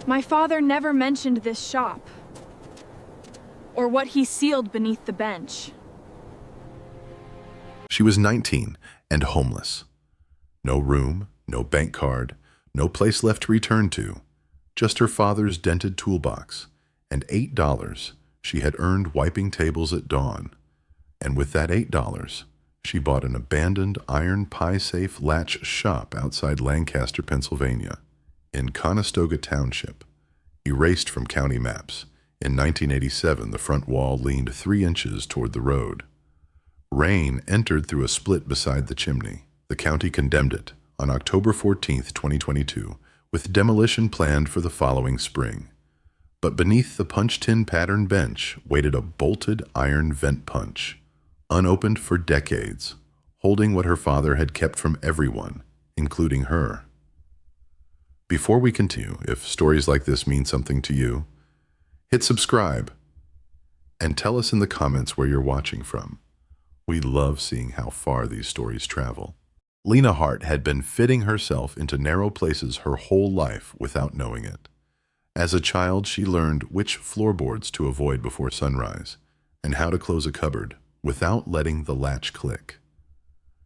My father never mentioned this shop, or what he sealed beneath the bench. She was 19 and homeless. No room, no bank card, no place left to return to, just her father's dented toolbox and $8 she had earned wiping tables at dawn. And with that $8, she bought an abandoned iron pie-safe latch shop outside Lancaster, Pennsylvania, in Conestoga Township, erased from county maps. In 1987, the front wall leaned 3 inches toward the road. Rain entered through a split beside the chimney. The county condemned it on October 14, 2022, with demolition planned for the following spring. But beneath the punch-tin pattern bench waited a bolted iron vent punch, unopened for decades, holding what her father had kept from everyone, including her. Before we continue, if stories like this mean something to you, hit subscribe and tell us in the comments where you're watching from. We love seeing how far these stories travel. Lena Hart had been fitting herself into narrow places her whole life without knowing it. As a child, she learned which floorboards to avoid before sunrise and how to close a cupboard without letting the latch click.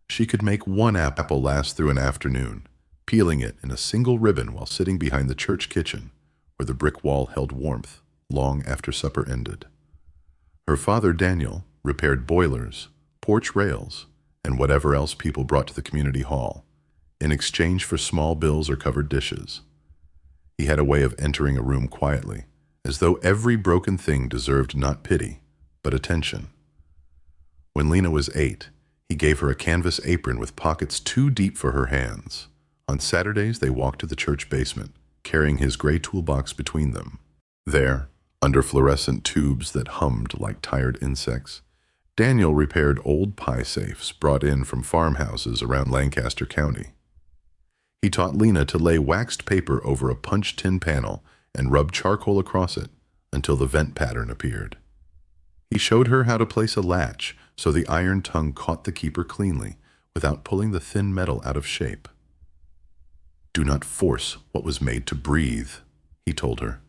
She could make one apple last through an afternoon, peeling it in a single ribbon while sitting behind the church kitchen, where the brick wall held warmth long after supper ended. Her father, Daniel, repaired boilers, porch rails, and whatever else people brought to the community hall, in exchange for small bills or covered dishes. He had a way of entering a room quietly, as though every broken thing deserved not pity, but attention. When Lena was 8, he gave her a canvas apron with pockets too deep for her hands. On Saturdays, they walked to the church basement, carrying his gray toolbox between them. There, under fluorescent tubes that hummed like tired insects, Daniel repaired old pie safes brought in from farmhouses around Lancaster County. He taught Lena to lay waxed paper over a punch-tin panel and rub charcoal across it until the vent pattern appeared. He showed her how to place a latch so the iron tongue caught the keeper cleanly without pulling the thin metal out of shape. "Do not force what was made to breathe," he told her.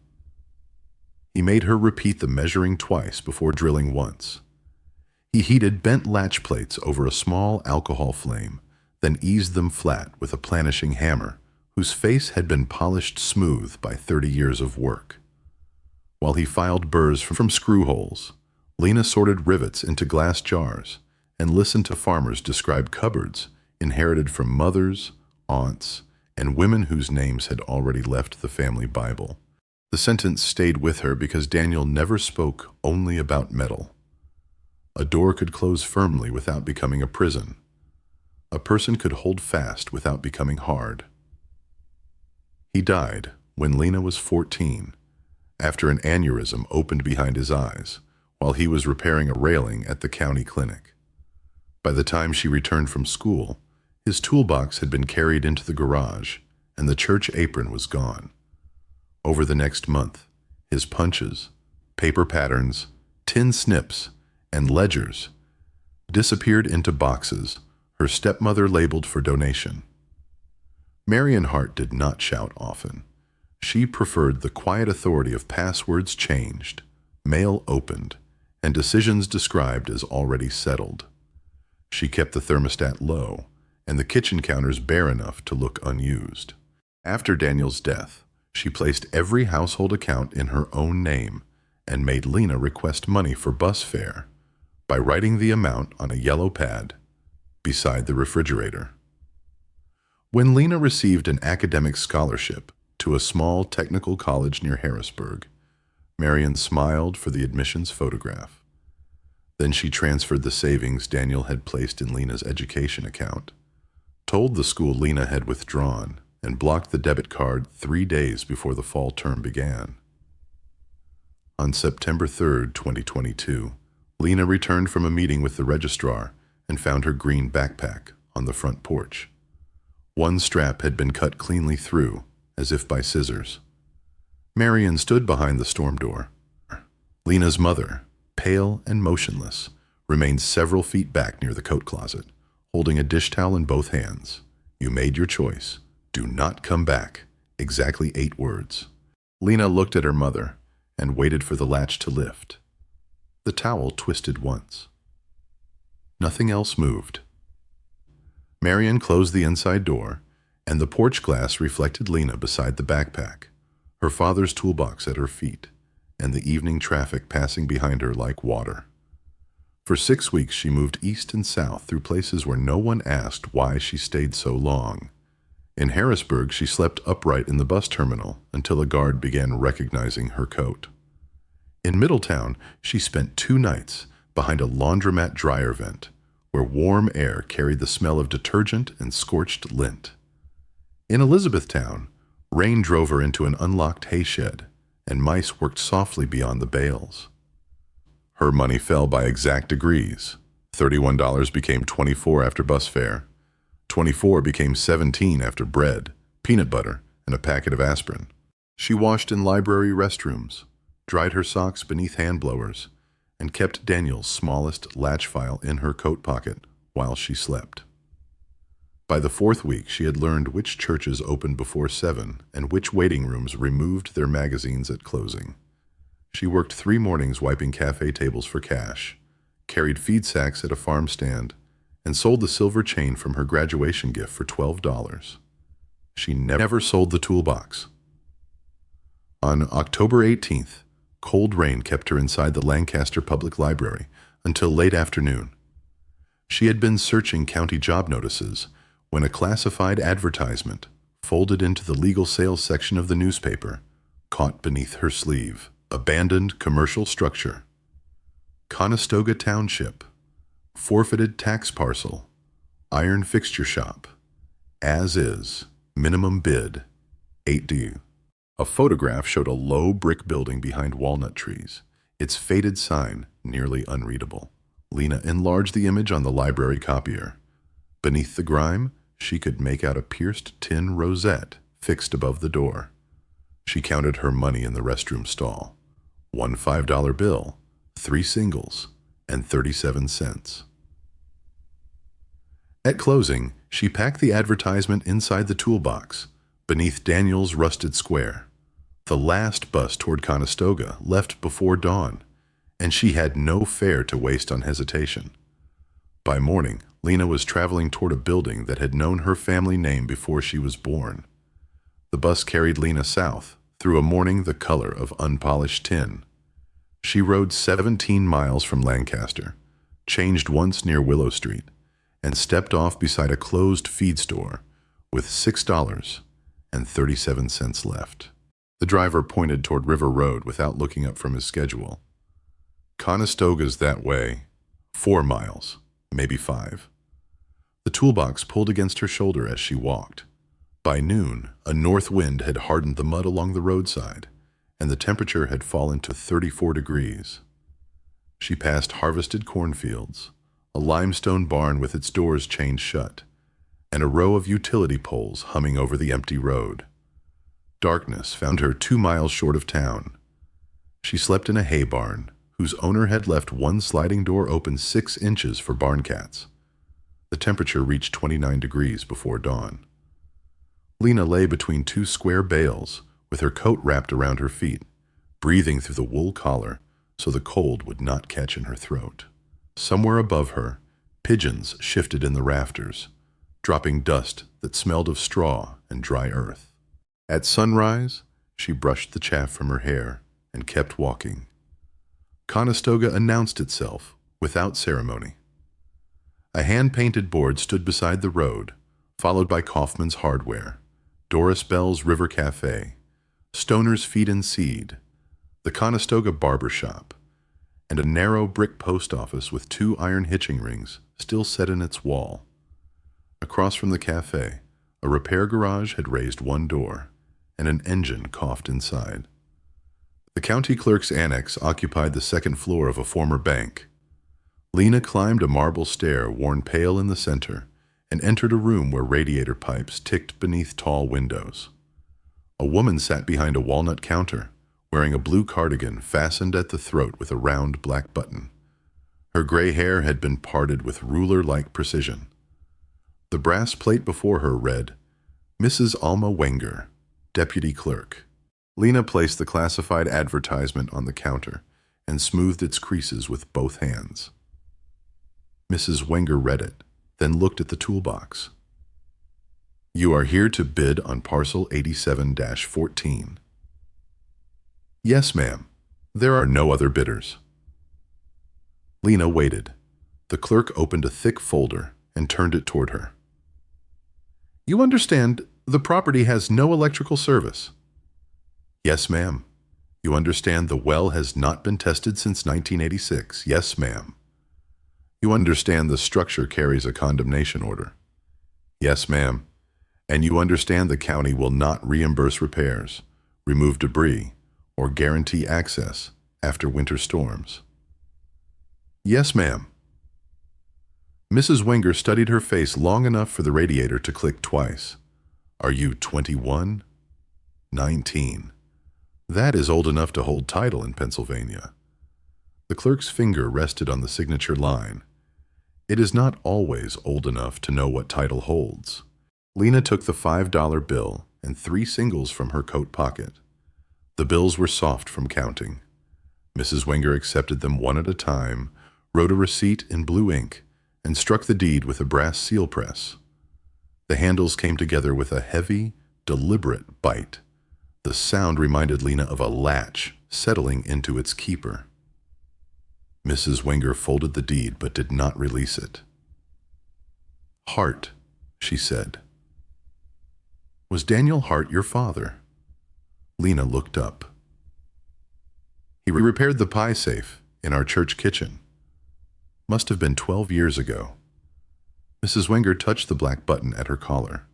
He made her repeat the measuring twice before drilling once. He heated bent latch plates over a small alcohol flame, then eased them flat with a planishing hammer, whose face had been polished smooth by 30 years of work. While he filed burrs from screw holes, Lena sorted rivets into glass jars and listened to farmers describe cupboards inherited from mothers, aunts, and women whose names had already left the family Bible. The sentence stayed with her because Daniel never spoke only about metal. A door could close firmly without becoming a prison. A person could hold fast without becoming hard. He died when Lena was 14, after an aneurysm opened behind his eyes while he was repairing a railing at the county clinic. By the time she returned from school, his toolbox had been carried into the garage and the church apron was gone. Over the next month, his punches, paper patterns, tin snips, and ledgers disappeared into boxes her stepmother labeled for donation. Marion Hart did not shout often. She preferred the quiet authority of passwords changed, mail opened, and decisions described as already settled. She kept the thermostat low and the kitchen counters bare enough to look unused. After Daniel's death, she placed every household account in her own name and made Lena request money for bus fare by writing the amount on a yellow pad beside the refrigerator. When Lena received an academic scholarship to a small technical college near Harrisburg, Marion smiled for the admissions photograph. Then she transferred the savings Daniel had placed in Lena's education account, told the school Lena had withdrawn, and blocked the debit card 3 days before the fall term began. On September 3, 2022, Lena returned from a meeting with the registrar and found her green backpack on the front porch. One strap had been cut cleanly through, as if by scissors. Marion stood behind the storm door. Lena's mother, pale and motionless, remained several feet back near the coat closet, holding a dish towel in both hands. "You made your choice. Do not come back." Exactly 8 words. Lena looked at her mother and waited for the latch to lift. The towel twisted once. Nothing else moved. Marion closed the inside door, and the porch glass reflected Lena beside the backpack, her father's toolbox at her feet, and the evening traffic passing behind her like water. For 6 weeks she moved east and south through places where no one asked why she stayed so long. In Harrisburg, she slept upright in the bus terminal until a guard began recognizing her coat. In Middletown, she spent 2 nights behind a laundromat dryer vent, where warm air carried the smell of detergent and scorched lint. In Elizabethtown, rain drove her into an unlocked hay shed, and mice worked softly beyond the bales. Her money fell by exact degrees. $31 became $24 after bus fare. $24 became $17 after bread, peanut butter, and a packet of aspirin. She washed in library restrooms, dried her socks beneath hand blowers, and kept Daniel's smallest latch file in her coat pocket while she slept. By the 4th week, she had learned which churches opened before 7 and which waiting rooms removed their magazines at closing. She worked 3 mornings wiping cafe tables for cash, carried feed sacks at a farm stand, and sold the silver chain from her graduation gift for $12. She never sold the toolbox. On October 18th, cold rain kept her inside the Lancaster Public Library until late afternoon. She had been searching county job notices when a classified advertisement, folded into the legal sales section of the newspaper, caught beneath her sleeve. Abandoned commercial structure. Conestoga Township. Forfeited tax parcel. Iron fixture shop. As is. Minimum bid. 8 due. A photograph showed a low brick building behind walnut trees, its faded sign nearly unreadable. Lena enlarged the image on the library copier. Beneath the grime, she could make out a pierced tin rosette fixed above the door. She counted her money in the restroom stall. 1 $5 bill, 3 singles, and 37 cents. At closing, she packed the advertisement inside the toolbox, beneath Daniel's rusted square. The last bus toward Conestoga left before dawn, and she had no fare to waste on hesitation. By morning, Lena was traveling toward a building that had known her family name before she was born. The bus carried Lena south, through a morning the color of unpolished tin. She rode 17 miles from Lancaster, changed once near Willow Street, and stepped off beside a closed feed store with $6.37 left. The driver pointed toward River Road without looking up from his schedule. Conestoga's that way. 4 miles, maybe 5. The toolbox pulled against her shoulder as she walked. By noon, a north wind had hardened the mud along the roadside, and the temperature had fallen to 34 degrees. She passed harvested cornfields, a limestone barn with its doors chained shut, and a row of utility poles humming over the empty road. Darkness found her 2 miles short of town. She slept in a hay barn, whose owner had left one sliding door open 6 inches for barn cats. The temperature reached 29 degrees before dawn. Lena lay between 2 square bales, with her coat wrapped around her feet, breathing through the wool collar so the cold would not catch in her throat. Somewhere above her, pigeons shifted in the rafters, dropping dust that smelled of straw and dry earth. At sunrise, she brushed the chaff from her hair and kept walking. Conestoga announced itself without ceremony. A hand-painted board stood beside the road, followed by Kaufman's Hardware, Doris Bell's River Cafe, Stoner's Feed and Seed, the Conestoga Barber Shop, and a narrow brick post office with 2 iron hitching rings still set in its wall. Across from the cafe, a repair garage had raised 1 door, and an engine coughed inside. The county clerk's annex occupied the 2nd floor of a former bank. Lena climbed a marble stair worn pale in the center and entered a room where radiator pipes ticked beneath tall windows. A woman sat behind a walnut counter, wearing a blue cardigan fastened at the throat with a round black button. Her gray hair had been parted with ruler-like precision. The brass plate before her read, Mrs. Alma Wenger, Deputy Clerk. Lena placed the classified advertisement on the counter and smoothed its creases with both hands. Mrs. Wenger read it, then looked at the toolbox. "You are here to bid on parcel 87-14. "Yes, ma'am. There are no other bidders." Lena waited. The clerk opened a thick folder and turned it toward her. "You understand the property has no electrical service?" "Yes, ma'am." "You understand the well has not been tested since 1986? "Yes, ma'am." "You understand the structure carries a condemnation order?" "Yes, ma'am." "And you understand the county will not reimburse repairs, remove debris, or guarantee access after winter storms?" "Yes, ma'am." Mrs. Wenger studied her face long enough for the radiator to click twice. "Are you 21? 19. That is old enough to hold title in Pennsylvania." The clerk's finger rested on the signature line. It is not always old enough to know what title holds. Lena took the $5 bill and 3 singles from her coat pocket. The bills were soft from counting. Mrs. Wenger accepted them one at a time, wrote a receipt in blue ink, and struck the deed with a brass seal press. The handles came together with a heavy, deliberate bite. The sound reminded Lena of a latch settling into its keeper. Mrs. Wenger folded the deed but did not release it. "Hart," she said. "Was Daniel Hart your father?" Lena looked up. "He repaired the pie safe in our church kitchen. Must have been 12 years ago." Mrs. Wenger touched the black button at her collar.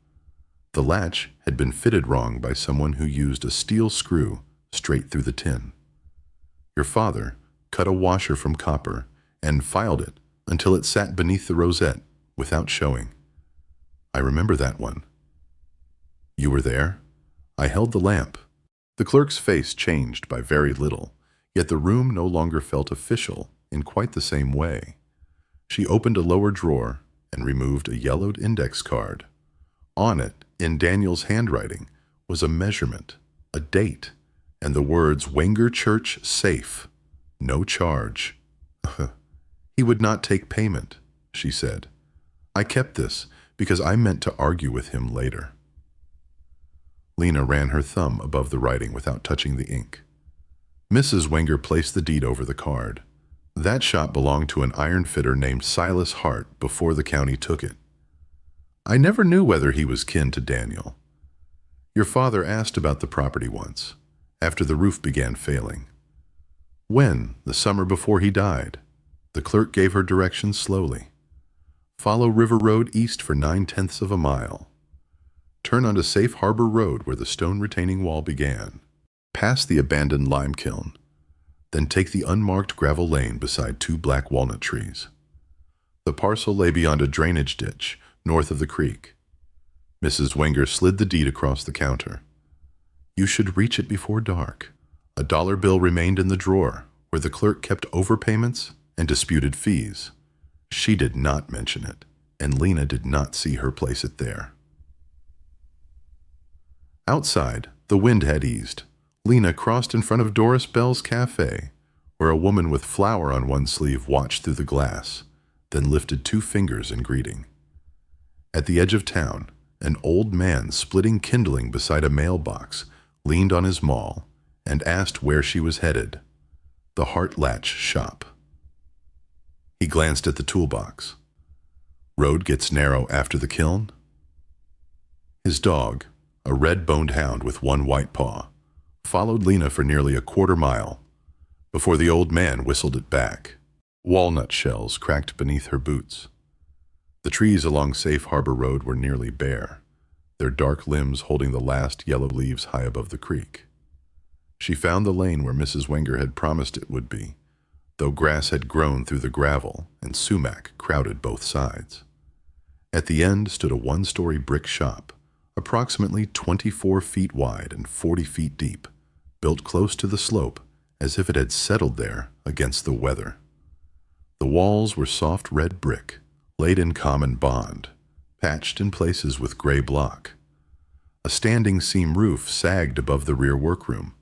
The latch had been fitted wrong by someone who used a steel screw straight through the tin. "Your father cut a washer from copper and filed it until it sat beneath the rosette without showing. I remember that one." "You were there?" "I held the lamp." The clerk's face changed by very little, yet the room no longer felt official in quite the same way. She opened a lower drawer and removed a yellowed index card. On it, in Daniel's handwriting, was a measurement, a date, and the words "Wenger Church Safe. No charge." "He would not take payment," she said. "I kept this because I meant to argue with him later." Lena ran her thumb above the writing without touching the ink. Mrs. Wenger placed the deed over the card. That shop belonged to an iron fitter named Silas Hart before the county took it. "I never knew whether he was kin to Daniel. Your father asked about the property once, after the roof began failing." "When? The summer before he died?" The clerk gave her directions slowly. "Follow River Road east for 9/10 of a mile. Turn onto Safe Harbor Road where the stone retaining wall began. Pass the abandoned lime kiln. Then take the unmarked gravel lane beside 2 black walnut trees. The parcel lay beyond a drainage ditch north of the creek." Mrs. Wenger slid the deed across the counter. "You should reach it before dark." A dollar bill remained in the drawer, where the clerk kept overpayments and disputed fees. She did not mention it, and Lena did not see her place it there. Outside, the wind had eased. Lena crossed in front of Doris Bell's Cafe, where a woman with flour on one sleeve watched through the glass, then lifted 2 fingers in greeting. At the edge of town, an old man splitting kindling beside a mailbox leaned on his maul and asked where she was headed. The Hart Latch shop. He glanced at the toolbox. "Road gets narrow after the kiln?" His dog, a red-boned hound with one white paw, followed Lena for nearly a quarter mile before the old man whistled it back. Walnut shells cracked beneath her boots. The trees along Safe Harbor Road were nearly bare, their dark limbs holding the last yellow leaves high above the creek. She found the lane where Mrs. Wenger had promised it would be, though grass had grown through the gravel and sumac crowded both sides. At the end stood a 1-story brick shop, approximately 24 feet wide and 40 feet deep, built close to the slope as if it had settled there against the weather. The walls were soft red brick, laid in common bond, patched in places with gray block. A standing seam roof sagged above the rear workroom.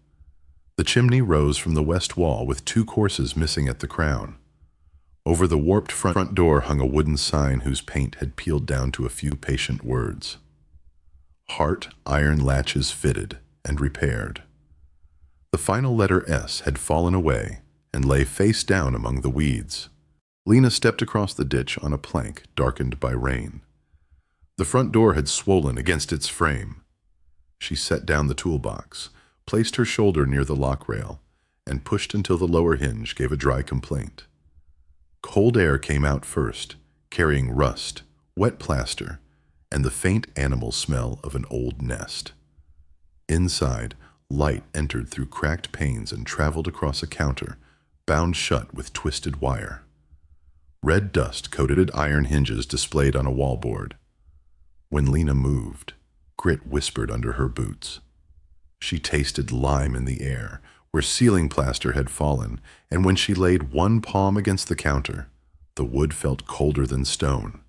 The chimney rose from the west wall with two courses missing at the crown. Over the warped front door hung a wooden sign whose paint had peeled down to a few patient words. Hart iron latches fitted and repaired. The final letter S had fallen away and lay face down among the weeds. Lena stepped across the ditch on a plank darkened by rain. The front door had swollen against its frame. She set down the toolbox, placed her shoulder near the lock rail, and pushed until the lower hinge gave a dry complaint. Cold air came out first, carrying rust, wet plaster, and the faint animal smell of an old nest. Inside, light entered through cracked panes and traveled across a counter, bound shut with twisted wire. Red dust coated iron hinges displayed on a wallboard. When Lena moved, grit whispered under her boots. She tasted lime in the air, where ceiling plaster had fallen, and when she laid one palm against the counter, the wood felt colder than stone.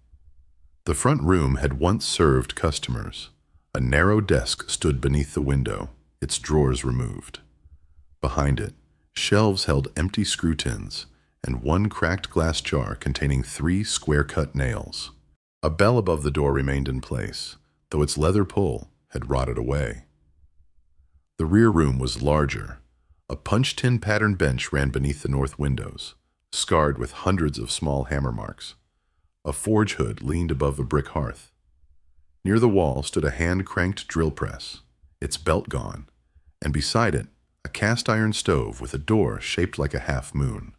The front room had once served customers. A narrow desk stood beneath the window, its drawers removed. Behind it, shelves held empty screw tins and one cracked glass jar containing 3 square-cut nails. A bell above the door remained in place, though its leather pull had rotted away. The rear room was larger. A punch-tin pattern bench ran beneath the north windows, scarred with hundreds of small hammer marks. A forge hood leaned above a brick hearth. Near the wall stood a hand-cranked drill press, its belt gone, and beside it, a cast-iron stove with a door shaped like a half-moon.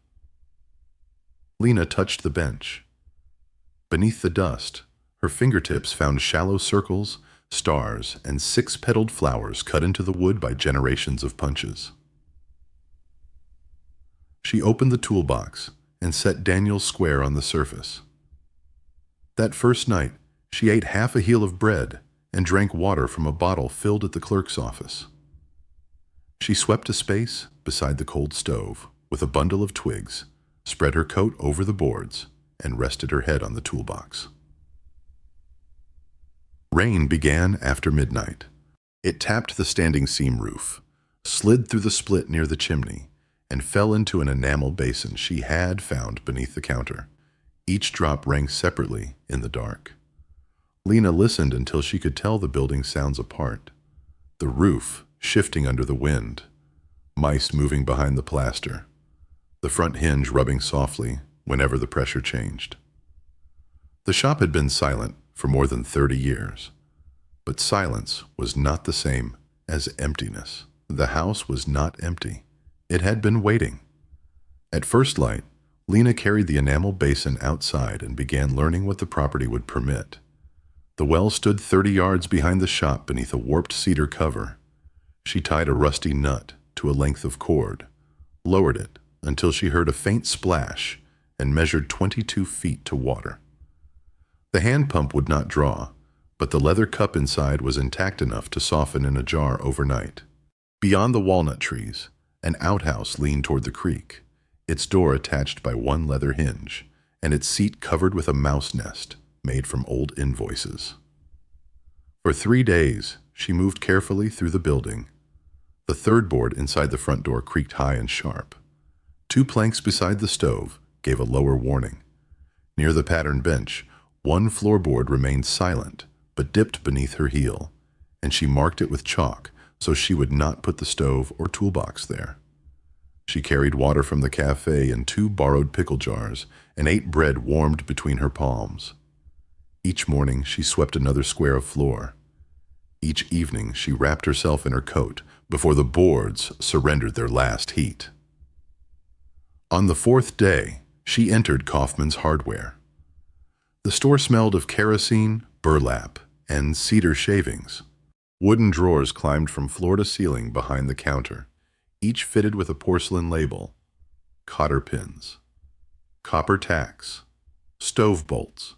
Lena touched the bench. Beneath the dust, her fingertips found shallow circles, stars, and 6-petaled flowers cut into the wood by generations of punches. She opened the toolbox and set Daniel's square on the surface. That first night, she ate half a heel of bread and drank water from a bottle filled at the clerk's office. She swept a space beside the cold stove with a bundle of twigs, spread her coat over the boards, and rested her head on the toolbox. Rain began after midnight. It tapped the standing seam roof, slid through the split near the chimney, and fell into an enamel basin she had found beneath the counter. Each drop rang separately in the dark. Lena listened until she could tell the building's sounds apart. The roof shifting under the wind, mice moving behind the plaster, the front hinge rubbing softly whenever the pressure changed. The shop had been silent for more than 30 years, but silence was not the same as emptiness. The house was not empty. It had been waiting. At first light, Lena carried the enamel basin outside and began learning what the property would permit. The well stood 30 yards behind the shop beneath a warped cedar cover. She tied a rusty nut to a length of cord, lowered it until she heard a faint splash, and measured 22 feet to water. The hand pump would not draw, but the leather cup inside was intact enough to soften in a jar overnight. Beyond the walnut trees, an outhouse leaned toward the creek, its door attached by one leather hinge, and its seat covered with a mouse nest made from old invoices. For 3 days, she moved carefully through the building. The third board inside the front door creaked high and sharp. 2 planks beside the stove gave a lower warning. Near the pattern bench, one floorboard remained silent, but dipped beneath her heel, and she marked it with chalk so she would not put the stove or toolbox there. She carried water from the cafe in 2 borrowed pickle jars and ate bread warmed between her palms. Each morning she swept another square of floor. Each evening she wrapped herself in her coat before the boards surrendered their last heat. On the 4th day, she entered Kaufman's Hardware. The store smelled of kerosene, burlap, and cedar shavings. Wooden drawers climbed from floor to ceiling behind the counter, each fitted with a porcelain label: cotter pins, copper tacks, stove bolts.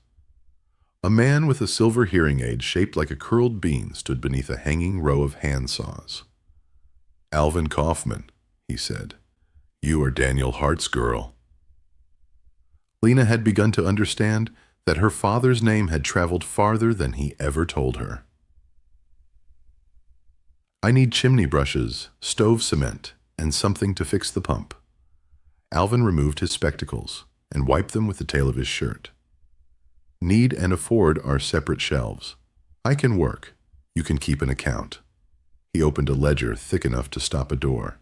A man with a silver hearing aid shaped like a curled bean stood beneath a hanging row of handsaws. "Alvin Kaufman," he said. "You are Daniel Hart's girl." Lena had begun to understand that her father's name had traveled farther than he ever told her. I need chimney brushes, stove cement, and something to fix the pump. Alvin removed his spectacles and wiped them with the tail of his shirt. Need and afford are separate shelves. I can work. You can keep an account. He opened a ledger thick enough to stop a door.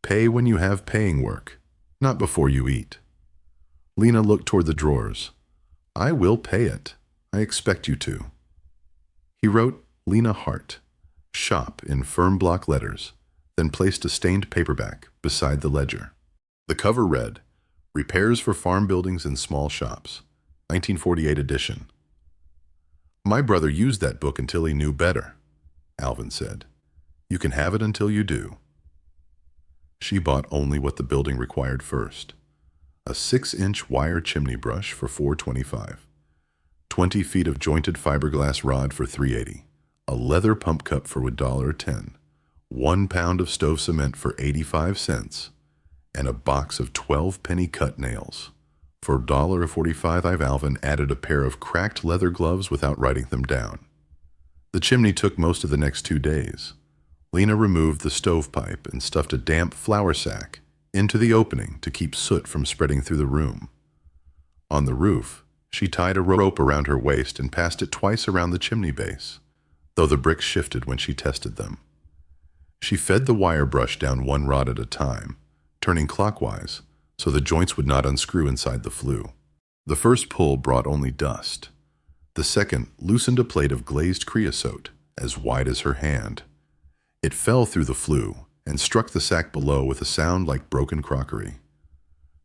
Pay when you have paying work, not before you eat. Lena looked toward the drawers. I will pay it. I expect you to. He wrote Lena Hart, shop in firm block letters, then placed a stained paperback beside the ledger. The cover read, Repairs for Farm Buildings and Small Shops, 1948 edition. My brother used that book until he knew better, Alvin said. You can have it until you do. She bought only what the building required first. A 6-inch wire chimney brush for $4.25, 20 feet of jointed fiberglass rod for $3.80, a leather pump cup for $1.10, 1 pound of stove cement for 85 cents, and a box of 12-penny cut nails. For $1.45, Alvin added a pair of cracked leather gloves without writing them down. The chimney took most of the next 2 days. Lena removed the stovepipe and stuffed a damp flour sack into the opening to keep soot from spreading through the room. On the roof, she tied a rope around her waist and passed it twice around the chimney base, though the bricks shifted when she tested them. She fed the wire brush down 1 rod at a time, turning clockwise, so the joints would not unscrew inside the flue. The first pull brought only dust. The second loosened a plate of glazed creosote, as wide as her hand. It fell through the flue and struck the sack below with a sound like broken crockery.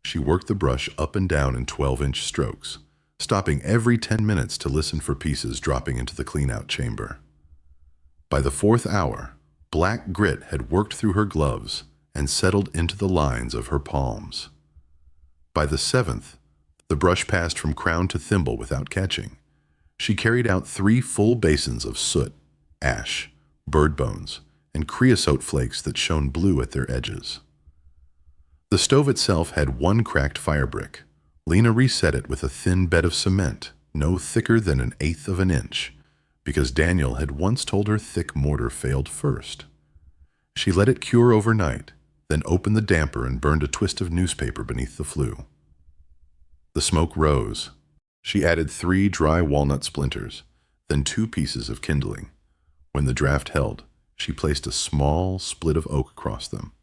She worked the brush up and down in 12-inch strokes, stopping every 10 minutes to listen for pieces dropping into the clean-out chamber. By the 4th hour, black grit had worked through her gloves and settled into the lines of her palms. By the 7th, the brush passed from crown to thimble without catching. She carried out 3 full basins of soot, ash, bird bones, and creosote flakes that shone blue at their edges. The stove itself had 1 cracked fire brick. Lena reset it with a thin bed of cement, no thicker than 1/8 of an inch, because Daniel had once told her thick mortar failed first. She let it cure overnight, then opened the damper and burned a twist of newspaper beneath the flue. The smoke rose. She added 3 dry walnut splinters, then 2 pieces of kindling. When the draft held, she placed a small split of oak across them.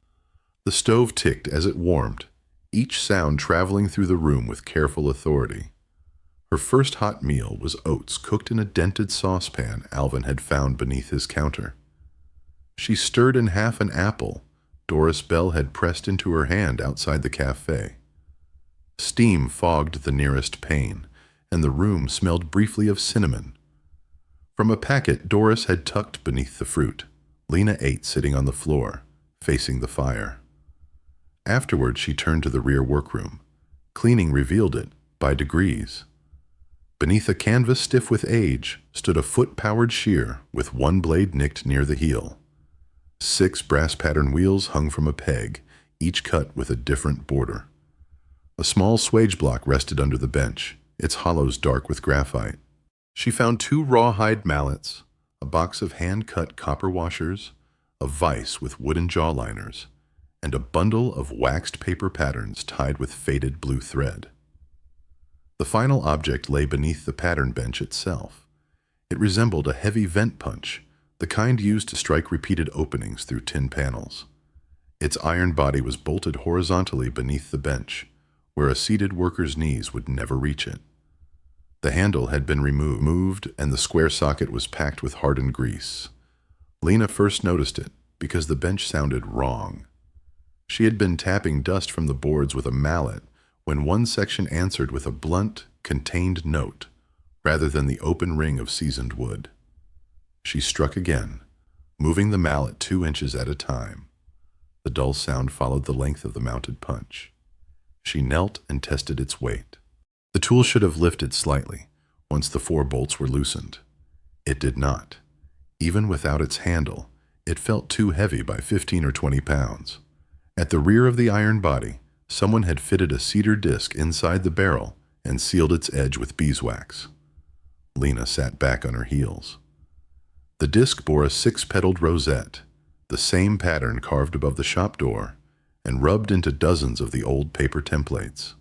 The stove ticked as it warmed, each sound traveling through the room with careful authority. Her first hot meal was oats cooked in a dented saucepan Alvin had found beneath his counter. She stirred in half an apple Doris Bell had pressed into her hand outside the cafe. Steam fogged the nearest pane, and the room smelled briefly of cinnamon. From a packet Doris had tucked beneath the fruit, Lena ate sitting on the floor, facing the fire. Afterward, she turned to the rear workroom. Cleaning revealed it, by degrees. Beneath a canvas stiff with age stood a foot-powered shear with 1 blade nicked near the heel. 6 brass-pattern wheels hung from a peg, each cut with a different border. A small swage block rested under the bench, its hollows dark with graphite. She found 2 rawhide mallets, a box of hand-cut copper washers, a vise with wooden jawliners, and a bundle of waxed paper patterns tied with faded blue thread. The final object lay beneath the pattern bench itself. It resembled a heavy vent punch, the kind used to strike repeated openings through tin panels. Its iron body was bolted horizontally beneath the bench, where a seated worker's knees would never reach it. The handle had been removed, and the square socket was packed with hardened grease. Lena first noticed it because the bench sounded wrong. She had been tapping dust from the boards with a mallet when one section answered with a blunt, contained note, rather than the open ring of seasoned wood. She struck again, moving the mallet 2 inches at a time. The dull sound followed the length of the mounted punch. She knelt and tested its weight. The tool should have lifted slightly once the 4 bolts were loosened. It did not. Even without its handle, it felt too heavy by 15 or 20 pounds. At the rear of the iron body, someone had fitted a cedar disc inside the barrel and sealed its edge with beeswax. Lena sat back on her heels. The disc bore a 6-petaled rosette, the same pattern carved above the shop door and rubbed into dozens of the old paper templates.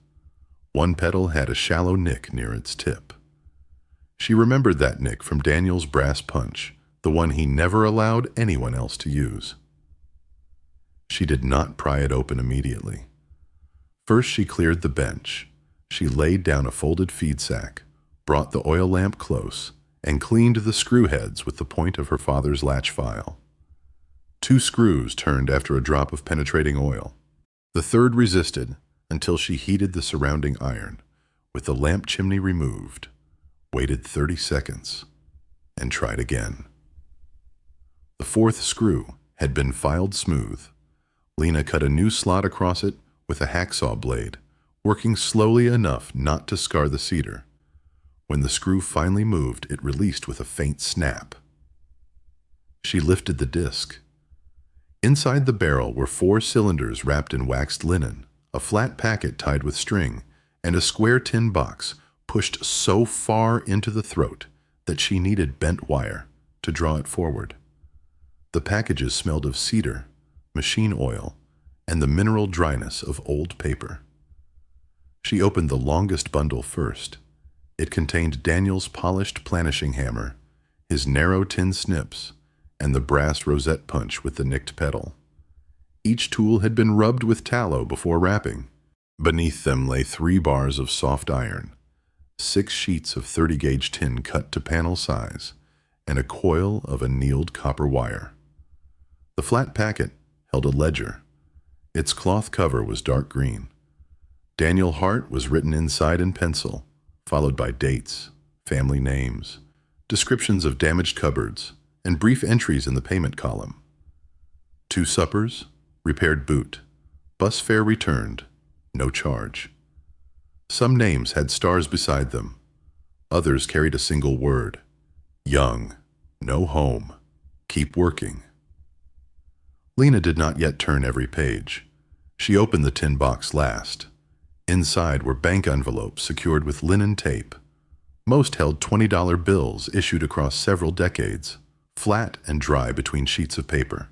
One petal had a shallow nick near its tip. She remembered that nick from Daniel's brass punch, the one he never allowed anyone else to use. She did not pry it open immediately. First she cleared the bench. She laid down a folded feed sack, brought the oil lamp close, and cleaned the screw heads with the point of her father's latch file. 2 screws turned after a drop of penetrating oil. The third resisted until she heated the surrounding iron, with the lamp chimney removed, waited 30 seconds, and tried again. The 4th screw had been filed smooth. Lena cut a new slot across it with a hacksaw blade, working slowly enough not to scar the cedar. When the screw finally moved, it released with a faint snap. She lifted the disc. Inside the barrel were 4 cylinders wrapped in waxed linen, a flat packet tied with string, and a square tin box pushed so far into the throat that she needed bent wire to draw it forward. The packages smelled of cedar, machine oil, and the mineral dryness of old paper. She opened the longest bundle first. It contained Daniel's polished planishing hammer, his narrow tin snips, and the brass rosette punch with the nicked petal. Each tool had been rubbed with tallow before wrapping. Beneath them lay 3 bars of soft iron, 6 sheets of 30-gauge tin cut to panel size, and a coil of annealed copper wire. The flat packet held a ledger. Its cloth cover was dark green. Daniel Hart was written inside in pencil, followed by dates, family names, descriptions of damaged cupboards, and brief entries in the payment column. 2 suppers, repaired boot, bus fare returned, no charge. Some names had stars beside them. Others carried a single word: young, no home, keep working. Lena did not yet turn every page. She opened the tin box last. Inside were bank envelopes secured with linen tape. Most held $20 bills issued across several decades, flat and dry between sheets of paper.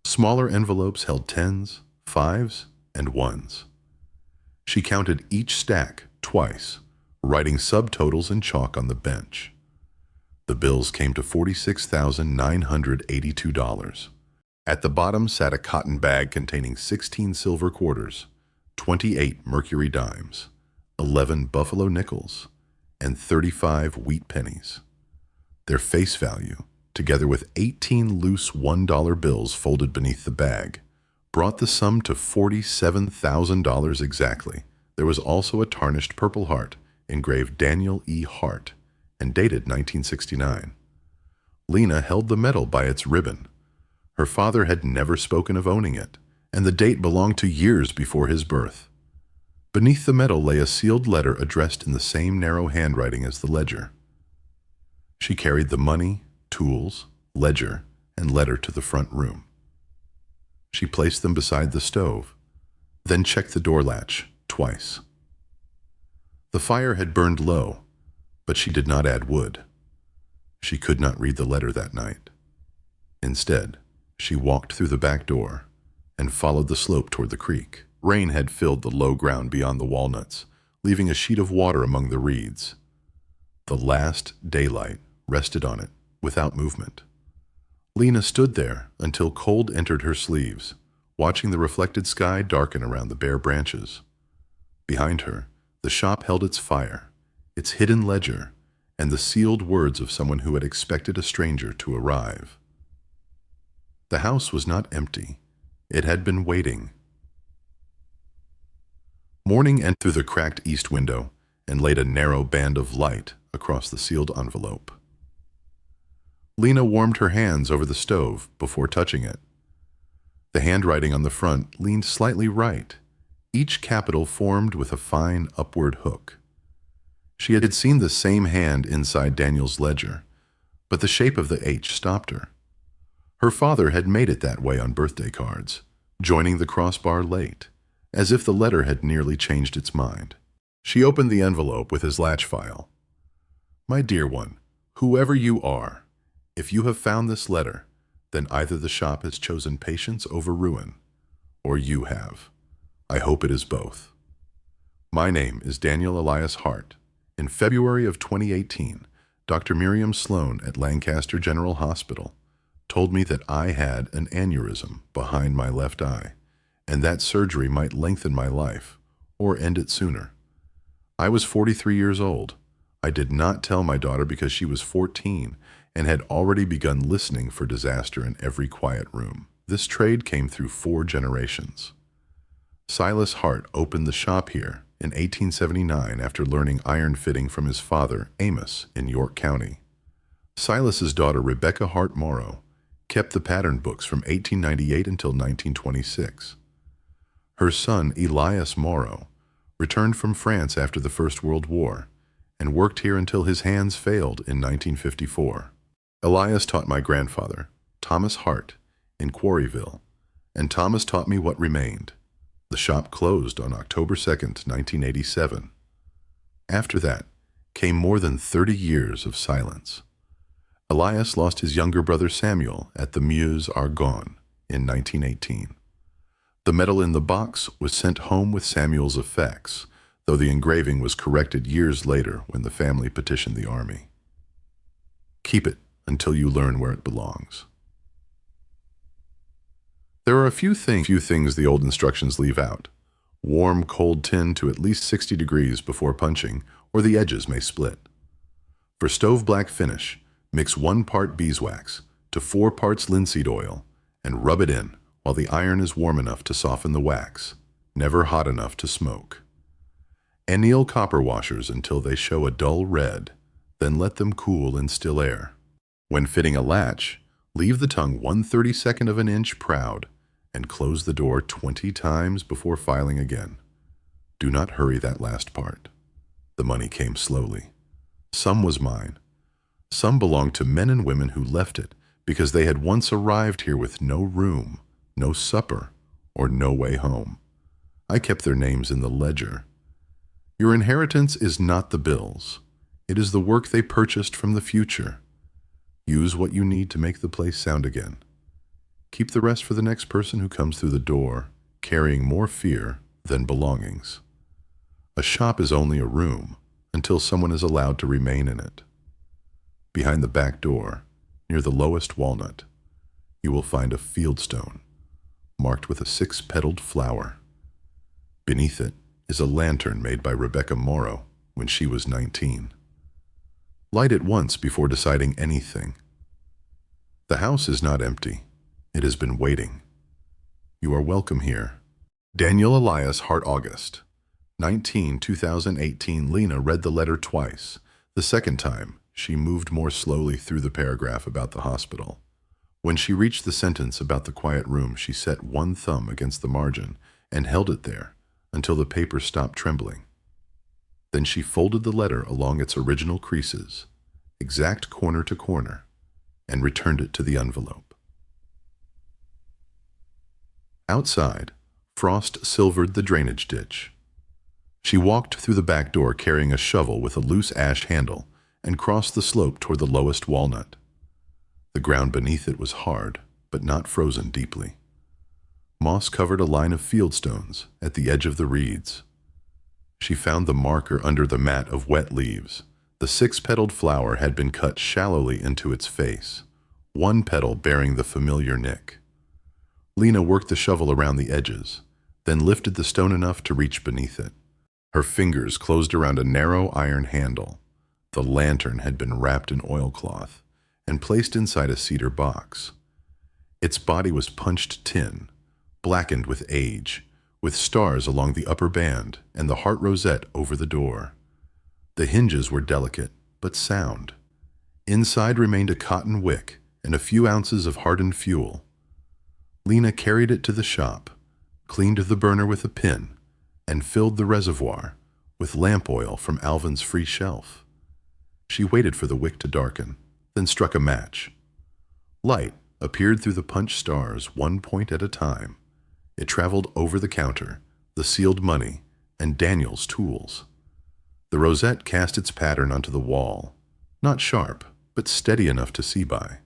Smaller envelopes held 10s, 5s, and 1s. She counted each stack twice, writing subtotals in chalk on the bench. The bills came to $46,982. At the bottom sat a cotton bag containing 16 silver quarters, 28 mercury dimes, 11 buffalo nickels, and 35 wheat pennies. Their face value, together with 18 loose $1 bills folded beneath the bag, brought the sum to $47,000 exactly. There was also a tarnished Purple Heart, engraved Daniel E. Hart, and dated 1969. Lena held the medal by its ribbon. Her father had never spoken of owning it, and the date belonged to years before his birth. Beneath the medal lay a sealed letter addressed in the same narrow handwriting as the ledger. She carried the money, tools, ledger, and letter to the front room. She placed them beside the stove, then checked the door latch twice. The fire had burned low, but she did not add wood. She could not read the letter that night. Instead, she walked through the back door and followed the slope toward the creek. Rain had filled the low ground beyond the walnuts, leaving a sheet of water among the reeds. The last daylight rested on it without movement. Lena stood there until cold entered her sleeves, watching the reflected sky darken around the bare branches. Behind her, the shop held its fire, its hidden ledger, and the sealed words of someone who had expected a stranger to arrive. The house was not empty. It had been waiting. Morning entered through the cracked east window and laid a narrow band of light across the sealed envelope. Lena warmed her hands over the stove before touching it. The handwriting on the front leaned slightly right, each capital formed with a fine upward hook. She had seen the same hand inside Daniel's ledger, but the shape of the H stopped her. Her father had made it that way on birthday cards, joining the crossbar late, as if the letter had nearly changed its mind. She opened the envelope with his latch file. "My dear one, whoever you are, If you have found this letter, then either the shop has chosen patience over ruin, or you have. I hope it is both. My name is Daniel Elias Hart. In February of 2018, Dr. Miriam Sloan at Lancaster General Hospital told me that I had an aneurysm behind my left eye, and that surgery might lengthen my life or end it sooner. I was 43 years old. I did not tell my daughter because she was 14 and had already begun listening for disaster in every quiet room. This trade came through 4 generations. Silas Hart opened the shop here in 1879 after learning iron fitting from his father, Amos, in York County. Silas's daughter, Rebecca Hart Morrow, kept the pattern books from 1898 until 1926. Her son, Elias Morrow, returned from France after the First World War and worked here until his hands failed in 1954. Elias taught my grandfather, Thomas Hart, in Quarryville, and Thomas taught me what remained. The shop closed on October 2nd, 1987. After that came more than 30 years of silence. Elias lost his younger brother Samuel at the Meuse Argonne in 1918. The metal in the box was sent home with Samuel's effects, though the engraving was corrected years later when the family petitioned the army. Keep it until you learn where it belongs. There are a few things the old instructions leave out. Warm, cold tin to at least 60 degrees before punching, or the edges may split. For stove black finish, mix 1 part beeswax to 4 parts linseed oil and rub it in while the iron is warm enough to soften the wax, never hot enough to smoke. Anneal copper washers until they show a dull red, then let them cool in still air. When fitting a latch, leave the tongue 1/32 of an inch proud and close the door 20 times before filing again. Do not hurry that last part. The money came slowly. Some was mine. Some belonged to men and women who left it because they had once arrived here with no room, no supper, or no way home. I kept their names in the ledger. Your inheritance is not the bills. It is the work they purchased from the future. Use what you need to make the place sound again. Keep the rest for the next person who comes through the door, carrying more fear than belongings. A shop is only a room until someone is allowed to remain in it. Behind the back door, near the lowest walnut, you will find a fieldstone marked with a 6-petaled flower. Beneath it is a lantern made by Rebecca Morrow when she was 19. Light it once before deciding anything. The house is not empty. It has been waiting. You are welcome here. Daniel Elias Hart, August 19, 2018. Lena read the letter twice. The second time, she moved more slowly through the paragraph about the hospital. When she reached the sentence about the quiet room, she set 1 thumb against the margin and held it there until the paper stopped trembling. Then she folded the letter along its original creases, exact corner to corner, and returned it to the envelope. Outside, frost silvered the drainage ditch. She walked through the back door carrying a shovel with a loose ash handle and crossed the slope toward the lowest walnut. The ground beneath it was hard, but not frozen deeply. Moss covered a line of fieldstones at the edge of the reeds. She found the marker under the mat of wet leaves. The 6-petaled flower had been cut shallowly into its face, 1 petal bearing the familiar nick. Lena worked the shovel around the edges, then lifted the stone enough to reach beneath it. Her fingers closed around a narrow iron handle. The lantern had been wrapped in oilcloth and placed inside a cedar box. Its body was punched tin, blackened with age, with stars along the upper band and the heart rosette over the door. The hinges were delicate, but sound. Inside remained a cotton wick and a few ounces of hardened fuel. Lena carried it to the shop, cleaned the burner with a pin, and filled the reservoir with lamp oil from Alvin's free shelf. She waited for the wick to darken, then struck a match. Light appeared through the punch stars 1 point at a time. It traveled over the counter, the sealed money, and Daniel's tools. The rosette cast its pattern onto the wall, not sharp, but steady enough to see by.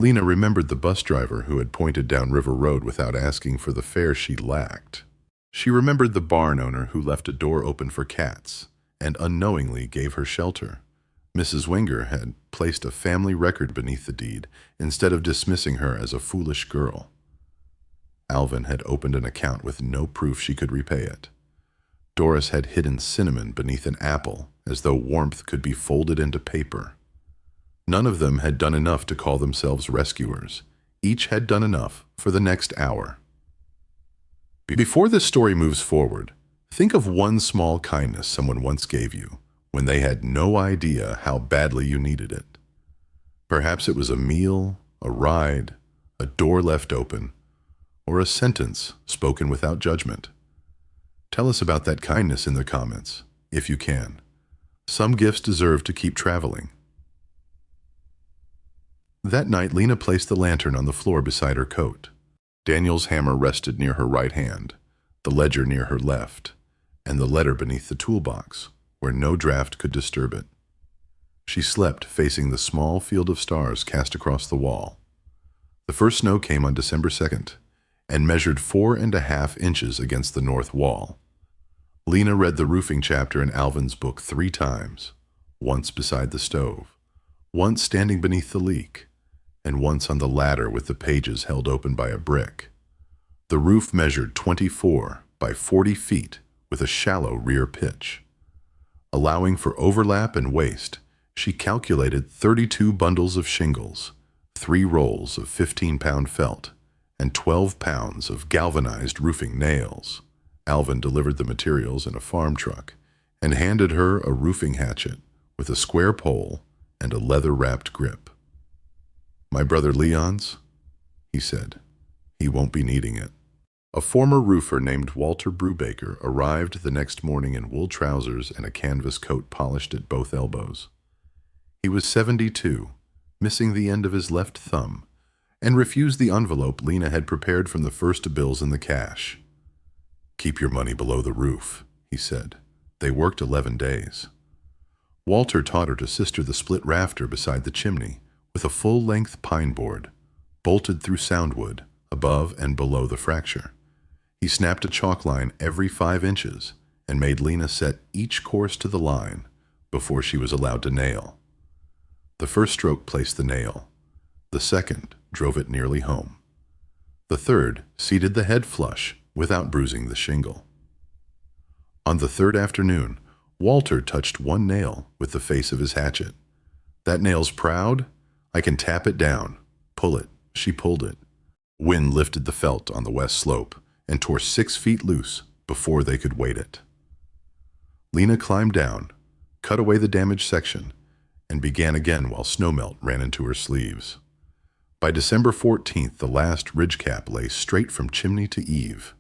Lena remembered the bus driver who had pointed down River Road without asking for the fare she lacked. She remembered the barn owner who left a door open for cats and unknowingly gave her shelter. Mrs. Wenger had placed a family record beneath the deed instead of dismissing her as a foolish girl. Alvin had opened an account with no proof she could repay it. Doris had hidden cinnamon beneath an apple as though warmth could be folded into paper. None of them had done enough to call themselves rescuers. Each had done enough for the next hour. Before this story moves forward, think of one small kindness someone once gave you when they had no idea how badly you needed it. Perhaps it was a meal, a ride, a door left open, or a sentence spoken without judgment. Tell us about that kindness in the comments, if you can. Some gifts deserve to keep traveling. That night, Lena placed the lantern on the floor beside her coat. Daniel's hammer rested near her right hand, the ledger near her left, and the letter beneath the toolbox, where no draft could disturb it. She slept facing the small field of stars cast across the wall. The first snow came on December 2nd and measured 4.5 inches against the north wall. Lena read the roofing chapter in Alvin's book 3 times, once beside the stove, once standing beneath the leak, and once on the ladder with the pages held open by a brick. The roof measured 24 by 40 feet with a shallow rear pitch. Allowing for overlap and waste, she calculated 32 bundles of shingles, 3 rolls of 15-pound felt, and 12 pounds of galvanized roofing nails. Alvin delivered the materials in a farm truck and handed her a roofing hatchet with a square pole and a leather-wrapped grip. "My brother Leon's," he said. "He won't be needing it." A former roofer named Walter Brubaker arrived the next morning in wool trousers and a canvas coat polished at both elbows. He was 72, missing the end of his left thumb, and refused the envelope Lena had prepared from the first bills in the cash. "Keep your money below the roof," he said. They worked 11 days. Walter taught her to sister the split rafter beside the chimney with a full-length pine board, bolted through soundwood, above and below the fracture. He snapped a chalk line every 5 inches and made Lena set each course to the line before she was allowed to nail. The first stroke placed the nail. The second drove it nearly home. The third seated the head flush without bruising the shingle. On the third afternoon, Walter touched one nail with the face of his hatchet. "That nail's proud. I can tap it down. Pull it." She pulled it. Wind lifted the felt on the west slope and tore 6 feet loose before they could weight it. Lena climbed down, cut away the damaged section, and began again while snowmelt ran into her sleeves. By December 14th, the last ridge cap lay straight from chimney to eave.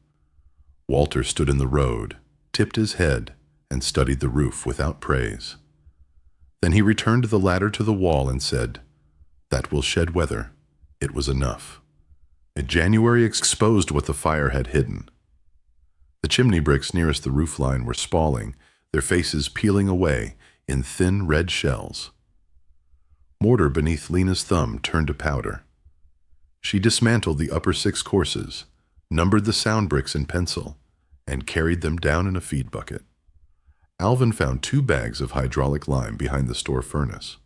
Walter stood in the road, tipped his head, and studied the roof without praise. Then he returned the ladder to the wall and said, "That will shed weather." It was enough. January exposed what the fire had hidden. The chimney bricks nearest the roof line were spalling, their faces peeling away in thin red shells. Mortar beneath Lena's thumb turned to powder. She dismantled the upper 6 courses, numbered the sound bricks in pencil, and carried them down in a feed bucket. Alvin found 2 bags of hydraulic lime behind the store furnace.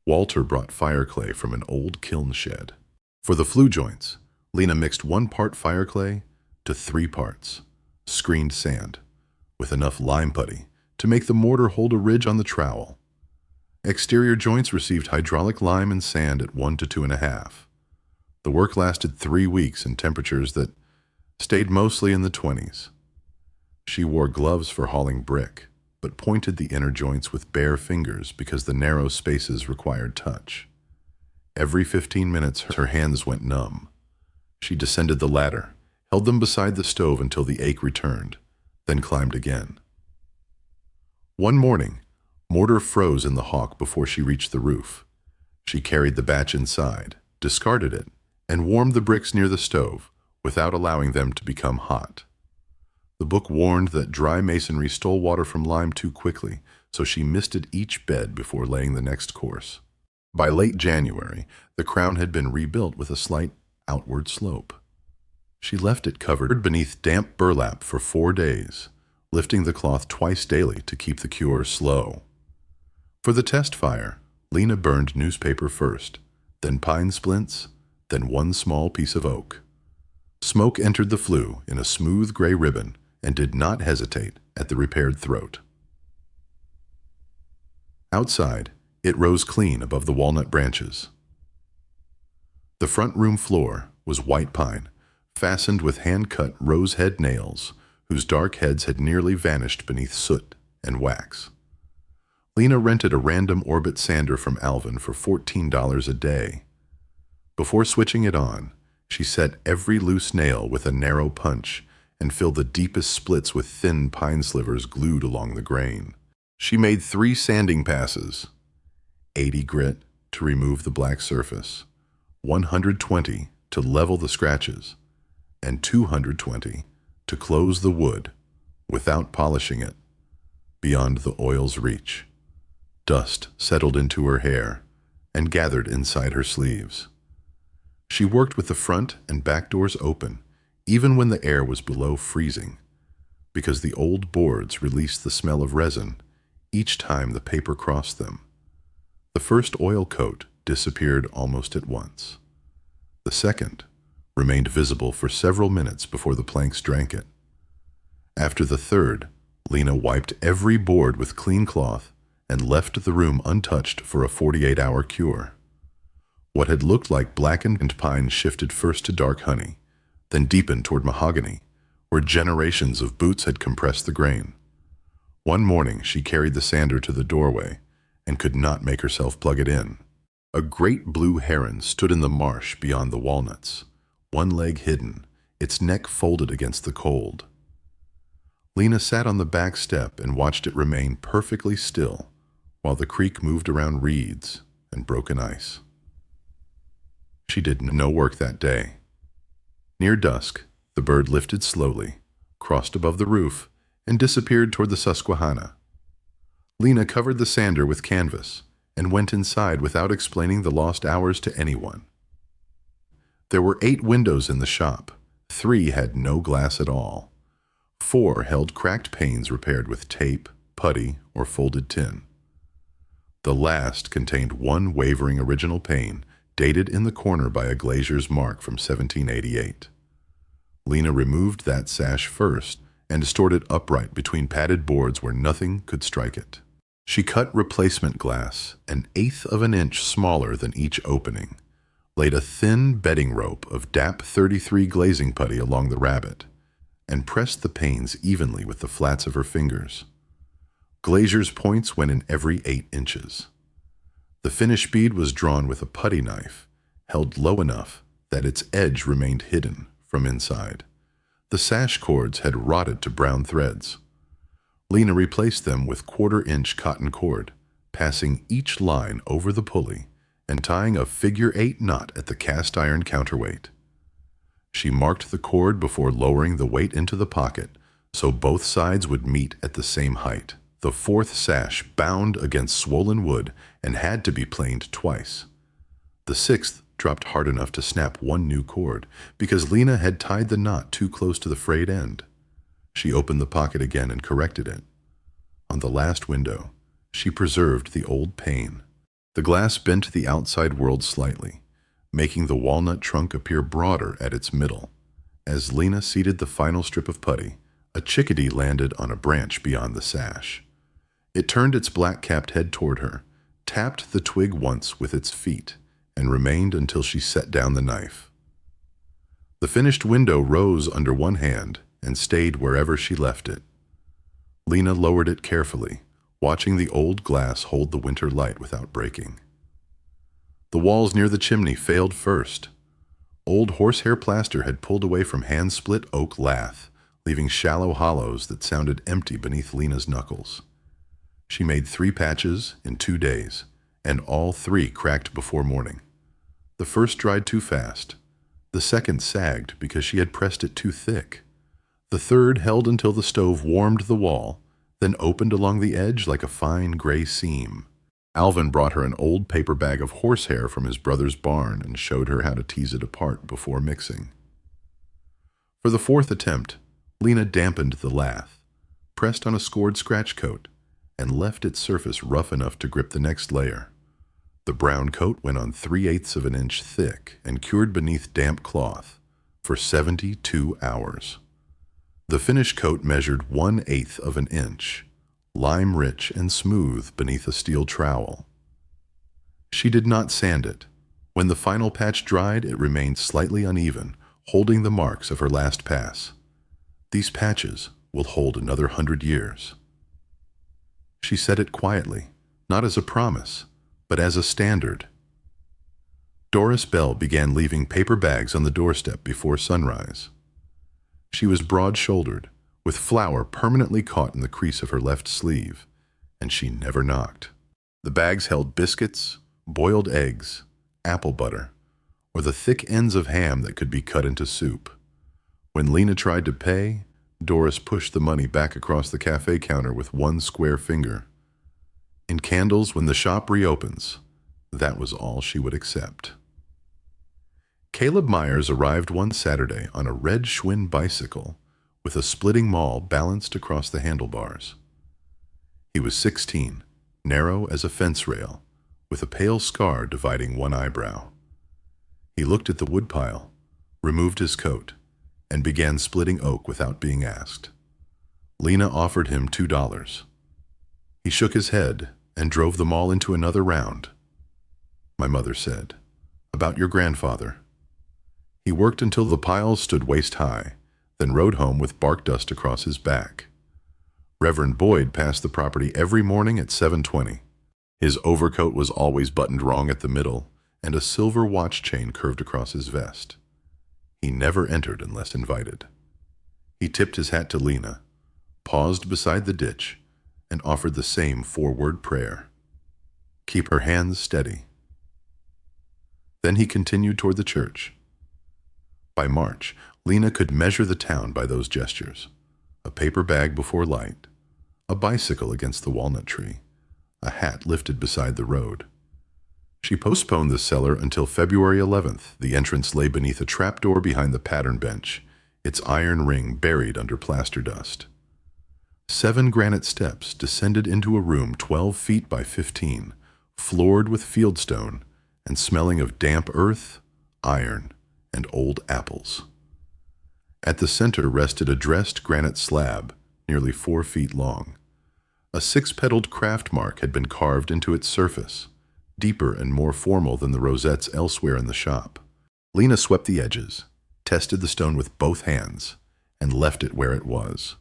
Walter brought fire clay from an old kiln shed. For the flue joints, Lena mixed 1 part fire clay to 3 parts, screened sand, with enough lime putty to make the mortar hold a ridge on the trowel. Exterior joints received hydraulic lime and sand at 1 to 2.5. The work lasted 3 weeks in temperatures that stayed mostly in the 20s. She wore gloves for hauling brick, but pointed the inner joints with bare fingers because the narrow spaces required touch. Every 15 minutes, her hands went numb. She descended the ladder, held them beside the stove until the ache returned, then climbed again. One morning, mortar froze in the hawk before she reached the roof. She carried the batch inside, discarded it, and warmed the bricks near the stove without allowing them to become hot. The book warned that dry masonry stole water from lime too quickly, so she misted each bed before laying the next course. By late January, the crown had been rebuilt with a slight outward slope. She left it covered beneath damp burlap for 4 days, lifting the cloth twice daily to keep the cure slow. For the test fire, Lena burned newspaper first, then pine splints, then one small piece of oak. Smoke entered the flue in a smooth gray ribbon and did not hesitate at the repaired throat. Outside, it rose clean above the walnut branches. The front room floor was white pine, fastened with hand-cut rose-head nails, whose dark heads had nearly vanished beneath soot and wax. Lena rented a random orbit sander from Alvin for $14 a day. Before switching it on, she set every loose nail with a narrow punch and filled the deepest splits with thin pine slivers glued along the grain. She made 3 sanding passes, 80 grit to remove the black surface, 120 to level the scratches, and 220 to close the wood without polishing it beyond the oil's reach. Dust settled into her hair and gathered inside her sleeves. She worked with the front and back doors open, even when the air was below freezing, because the old boards released the smell of resin each time the paper crossed them. The first oil coat disappeared almost at once. The second remained visible for several minutes before the planks drank it. After the third, Lena wiped every board with clean cloth and left the room untouched for a 48-hour cure. What had looked like blackened pine shifted first to dark honey, then deepened toward mahogany, where generations of boots had compressed the grain. One morning she carried the sander to the doorway and could not make herself plug it in. A great blue heron stood in the marsh beyond the walnuts, one leg hidden, its neck folded against the cold. Lena sat on the back step and watched it remain perfectly still while the creek moved around reeds and broken ice. She did no work that day. Near dusk, the bird lifted slowly, crossed above the roof, and disappeared toward the Susquehanna. Lena covered the sander with canvas and went inside without explaining the lost hours to anyone. There were 8 windows in the shop. 3 had no glass at all. 4 held cracked panes repaired with tape, putty, or folded tin. The last contained one wavering original pane, dated in the corner by a glazier's mark from 1788. Lena removed that sash first and stored it upright between padded boards where nothing could strike it. She cut replacement glass 1/8 of an inch smaller than each opening, laid a thin bedding rope of DAP 33 glazing putty along the rabbet, and pressed the panes evenly with the flats of her fingers. Glazier's points went in every 8 inches. The finish bead was drawn with a putty knife, held low enough that its edge remained hidden from inside. The sash cords had rotted to brown threads. Lena replaced them with 1/4-inch cotton cord, passing each line over the pulley and tying a figure-8 knot at the cast iron counterweight. She marked the cord before lowering the weight into the pocket so both sides would meet at the same height. The 4th sash bound against swollen wood and had to be planed twice. The 6th dropped hard enough to snap one new cord because Lena had tied the knot too close to the frayed end. She opened the pocket again and corrected it. On the last window, she preserved the old pane. The glass bent the outside world slightly, making the walnut trunk appear broader at its middle. As Lena seated the final strip of putty, a chickadee landed on a branch beyond the sash. It turned its black-capped head toward her, tapped the twig once with its feet, and remained until she set down the knife. The finished window rose under one hand and stayed wherever she left it. Lena lowered it carefully, watching the old glass hold the winter light without breaking. The walls near the chimney failed first. Old horsehair plaster had pulled away from hand-split oak lath, leaving shallow hollows that sounded empty beneath Lena's knuckles. She made 3 patches in 2 days, and all 3 cracked before morning. The first dried too fast. The second sagged because she had pressed it too thick. The third held until the stove warmed the wall, then opened along the edge like a fine gray seam. Alvin brought her an old paper bag of horsehair from his brother's barn and showed her how to tease it apart before mixing. For the fourth attempt, Lena dampened the lath, pressed on a scored scratch coat, and left its surface rough enough to grip the next layer. The brown coat went on 3/8 of an inch thick and cured beneath damp cloth for 72 hours. The finished coat measured 1/8 of an inch, lime-rich and smooth beneath a steel trowel. She did not sand it. When the final patch dried, it remained slightly uneven, holding the marks of her last pass. These patches will hold another 100 years. She said it quietly, not as a promise, but as a standard. Doris Bell began leaving paper bags on the doorstep before sunrise. She was broad-shouldered, with flour permanently caught in the crease of her left sleeve, and she never knocked. The bags held biscuits, boiled eggs, apple butter, or the thick ends of ham that could be cut into soup. When Lena tried to pay, Doris pushed the money back across the cafe counter with one square finger. In candles, when the shop reopens, that was all she would accept. Caleb Myers arrived one Saturday on a red Schwinn bicycle with a splitting maul balanced across the handlebars. He was 16, narrow as a fence rail, with a pale scar dividing one eyebrow. He looked at the woodpile, removed his coat, and began splitting oak without being asked. Lena offered him $2. He shook his head and drove them all into another round. My mother said, "About your grandfather." He worked until the piles stood waist-high, then rode home with bark dust across his back. Reverend Boyd passed the property every morning at 7:20. His overcoat was always buttoned wrong at the middle, and a silver watch chain curved across his vest. He never entered unless invited. He tipped his hat to Lena, paused beside the ditch, and offered the same 4-word prayer. Keep her hands steady. Then he continued toward the church. By March, Lena could measure the town by those gestures: a paper bag before light, a bicycle against the walnut tree, a hat lifted beside the road. She postponed the cellar until February 11th. The entrance lay beneath a trapdoor behind the pattern bench, its iron ring buried under plaster dust. 7 granite steps descended into a room 12 feet by 15, floored with fieldstone and smelling of damp earth, iron, and old apples. At the center rested a dressed granite slab, nearly 4 feet long. A 6-petaled craft mark had been carved into its surface, deeper and more formal than the rosettes elsewhere in the shop. Lena swept the edges, tested the stone with both hands, and left it where it was.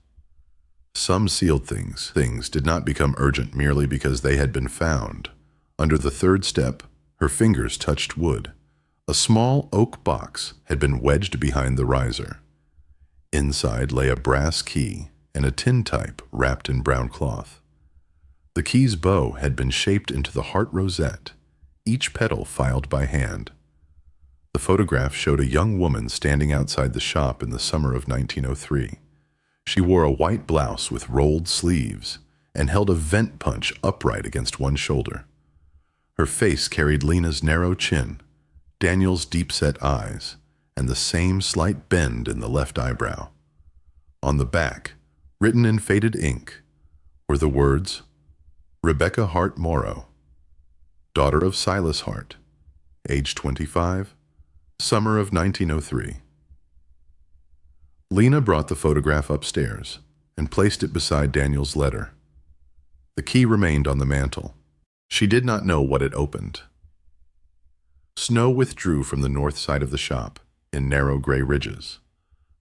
Some sealed things did not become urgent merely because they had been found. Under the 3rd step, her fingers touched wood. A small oak box had been wedged behind the riser. Inside lay a brass key and a tintype wrapped in brown cloth. The key's bow had been shaped into the heart rosette, each petal filed by hand. The photograph showed a young woman standing outside the shop in the summer of 1903. She wore a white blouse with rolled sleeves and held a vent punch upright against one shoulder. Her face carried Lena's narrow chin, Daniel's deep-set eyes, and the same slight bend in the left eyebrow. On the back, written in faded ink, were the words, Rebecca Hart Morrow, daughter of Silas Hart, age 25, summer of 1903. Lena brought the photograph upstairs and placed it beside Daniel's letter. The key remained on the mantel. She did not know what it opened. Snow withdrew from the north side of the shop in narrow gray ridges.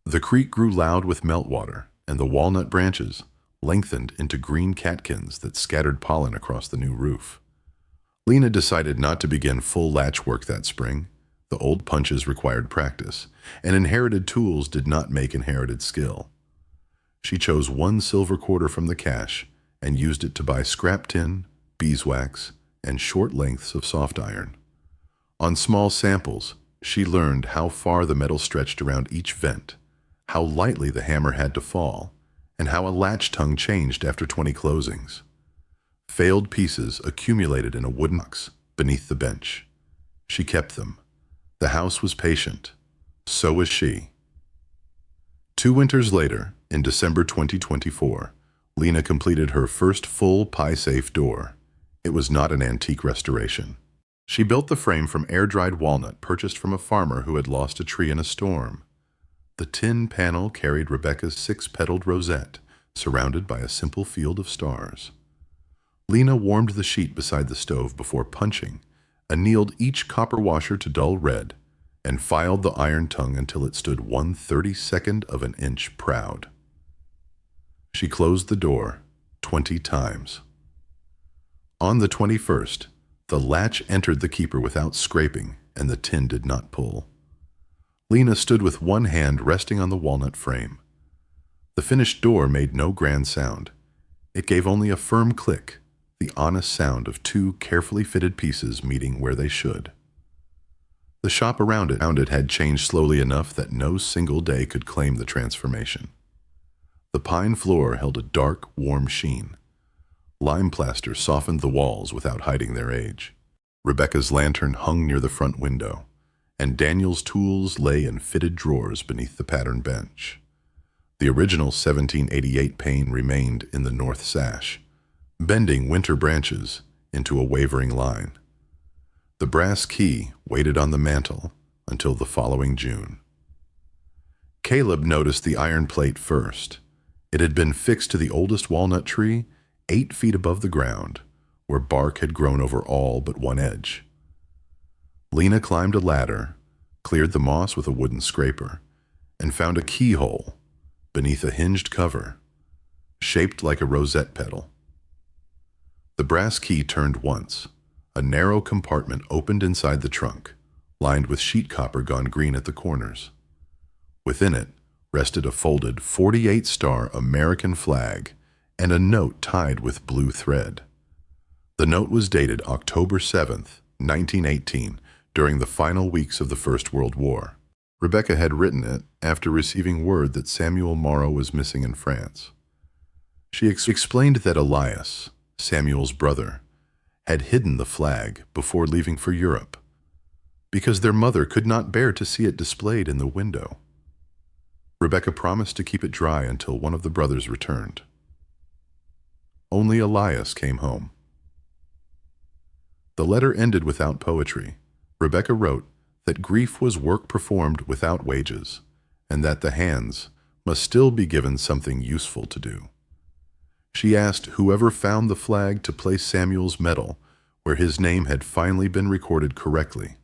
The creek grew loud with meltwater, and the walnut branches lengthened into green catkins that scattered pollen across the new roof. Lena decided not to begin full latch work that spring. The old punches required practice, and inherited tools did not make inherited skill. She chose 1 silver quarter from the cash and used it to buy scrap tin, beeswax, and short lengths of soft iron. On small samples, she learned how far the metal stretched around each vent, how lightly the hammer had to fall, and how a latch tongue changed after 20 closings. Failed pieces accumulated in a wooden box beneath the bench. She kept them. The house was patient. So was she. 2 winters later, in December 2024, Lena completed her first full pie-safe door. It was not an antique restoration. She built the frame from air-dried walnut purchased from a farmer who had lost a tree in a storm. The tin panel carried Rebecca's 6-petaled rosette, surrounded by a simple field of stars. Lena warmed the sheet beside the stove before punching, annealed each copper washer to dull red, and filed the iron tongue until it stood 1/32 of an inch proud. She closed the door 20 times. On the 21st, the latch entered the keeper without scraping, and the tin did not pull. Lena stood with one hand resting on the walnut frame. The finished door made no grand sound. It gave only a firm click, the honest sound of 2 carefully fitted pieces meeting where they should. The shop around it had changed slowly enough that no single day could claim the transformation. The pine floor held a dark, warm sheen. Lime plaster softened the walls without hiding their age. Rebecca's lantern hung near the front window, and Daniel's tools lay in fitted drawers beneath the pattern bench. The original 1788 pane remained in the north sash, bending winter branches into a wavering line. The brass key waited on the mantel until the following June. Caleb noticed the iron plate first. It had been fixed to the oldest walnut tree, 8 feet above the ground, where bark had grown over all but one edge. Lena climbed a ladder, cleared the moss with a wooden scraper, and found a keyhole beneath a hinged cover, shaped like a rosette petal. The brass key turned once. A narrow compartment opened inside the trunk, lined with sheet copper gone green at the corners. Within it rested a folded 48-star American flag and a note tied with blue thread. The note was dated October 7th, 1918, during the final weeks of the First World War. Rebecca had written it after receiving word that Samuel Morrow was missing in France. She explained that Elias, Samuel's brother, had hidden the flag before leaving for Europe, because their mother could not bear to see it displayed in the window. Rebecca promised to keep it dry until one of the brothers returned. Only Elias came home. The letter ended without poetry. Rebecca wrote that grief was work performed without wages, and that the hands must still be given something useful to do. She asked whoever found the flag to place Samuel's medal where his name had finally been recorded correctly.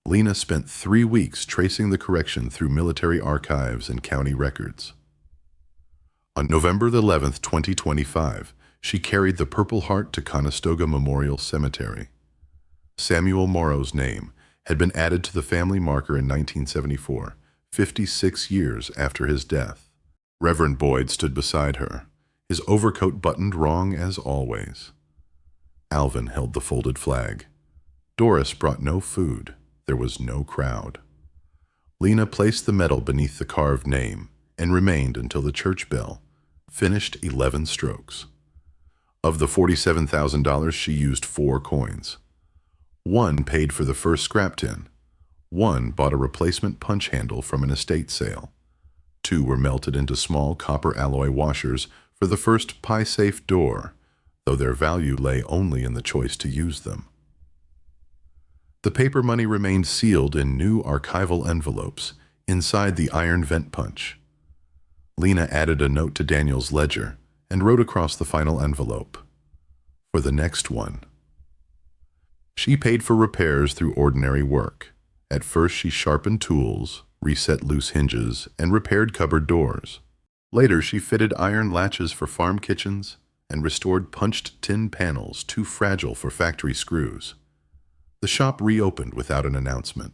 Lena spent 3 weeks tracing the correction through military archives and county records. On November 11th, 2025, she carried the Purple Heart to Conestoga Memorial Cemetery. Samuel Morrow's name had been added to the family marker in 1974, 56 years after his death. Reverend Boyd stood beside her, his overcoat buttoned wrong as always. Alvin held the folded flag. Doris brought no food. There was no crowd. Lena placed the medal beneath the carved name and remained until the church bell finished 11 strokes. Of the $47,000, she used 4 coins. 1 paid for the first scrap tin. 1 bought a replacement punch handle from an estate sale. 2 were melted into small copper alloy washers for the first pie-safe door, though their value lay only in the choice to use them. The paper money remained sealed in new archival envelopes inside the iron vent punch. Lena added a note to Daniel's ledger and wrote across the final envelope, "For the next one." She paid for repairs through ordinary work. At first she sharpened tools, reset loose hinges, and repaired cupboard doors. Later, she fitted iron latches for farm kitchens and restored punched tin panels too fragile for factory screws. The shop reopened without an announcement.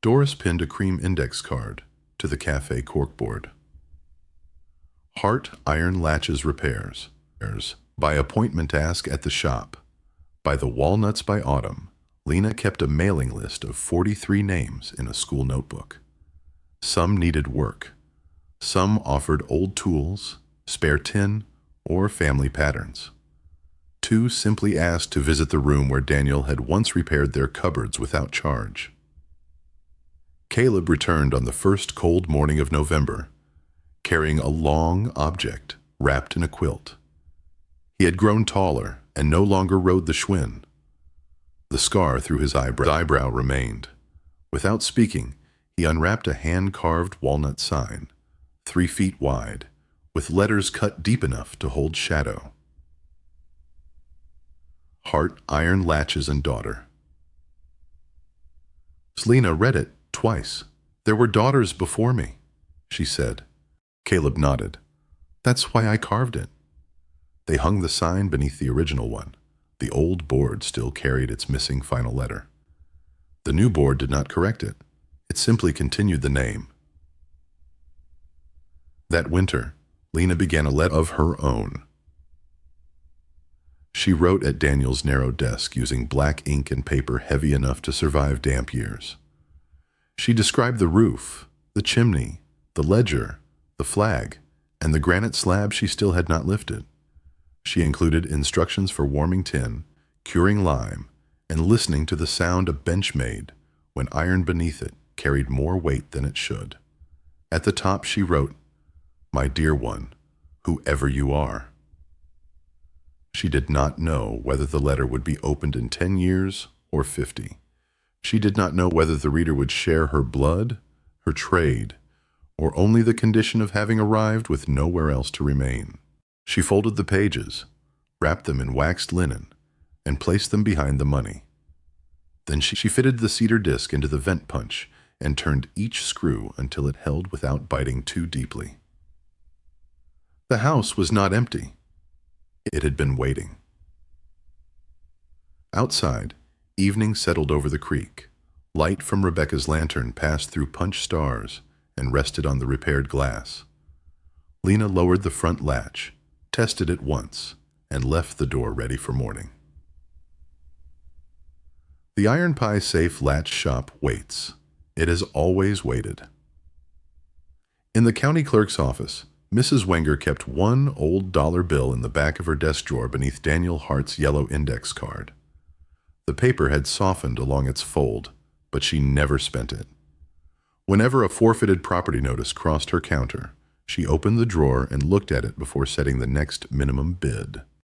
Doris pinned a cream index card to the cafe corkboard. Hart Iron Latches Repairs. By appointment ask at the shop. By the walnuts by autumn. Lena kept a mailing list of 43 names in a school notebook. Some needed work. Some offered old tools, spare tin, or family patterns. Two simply asked to visit the room where Daniel had once repaired their cupboards without charge. Caleb returned on the first cold morning of November, carrying a long object wrapped in a quilt. He had grown taller and no longer rode the Schwinn. The scar through his eyebrow remained. Without speaking, he unwrapped a hand-carved walnut sign, 3 feet wide, with letters cut deep enough to hold shadow. Hart Iron Latches and Daughter. Lena read it twice. "There were daughters before me," she said. Caleb nodded. "That's why I carved it." They hung the sign beneath the original one. The old board still carried its missing final letter. The new board did not correct it. It simply continued the name. That winter, Lena began a letter of her own. She wrote at Daniel's narrow desk using black ink and paper heavy enough to survive damp years. She described the roof, the chimney, the ledger, the flag, and the granite slab she still had not lifted. She included instructions for warming tin, curing lime, and listening to the sound a bench made when iron beneath it carried more weight than it should. At the top she wrote, "My dear one, whoever you are." She did not know whether the letter would be opened in 10 years or 50. She did not know whether the reader would share her blood, her trade, or only the condition of having arrived with nowhere else to remain. She folded the pages, wrapped them in waxed linen, and placed them behind the money. Then she fitted the cedar disc into the vent punch and turned each screw until it held without biting too deeply. The house was not empty. It had been waiting. Outside, evening settled over the creek. Light from Rebecca's lantern passed through punch stars and rested on the repaired glass. Lena lowered the front latch, tested it once, and left the door ready for morning. The Iron Pie Safe Latch shop waits. It has always waited. In the county clerk's office, Mrs. Wenger kept one old dollar bill in the back of her desk drawer beneath Daniel Hart's yellow index card. The paper had softened along its fold, but she never spent it. Whenever a forfeited property notice crossed her counter, she opened the drawer and looked at it before setting the next minimum bid.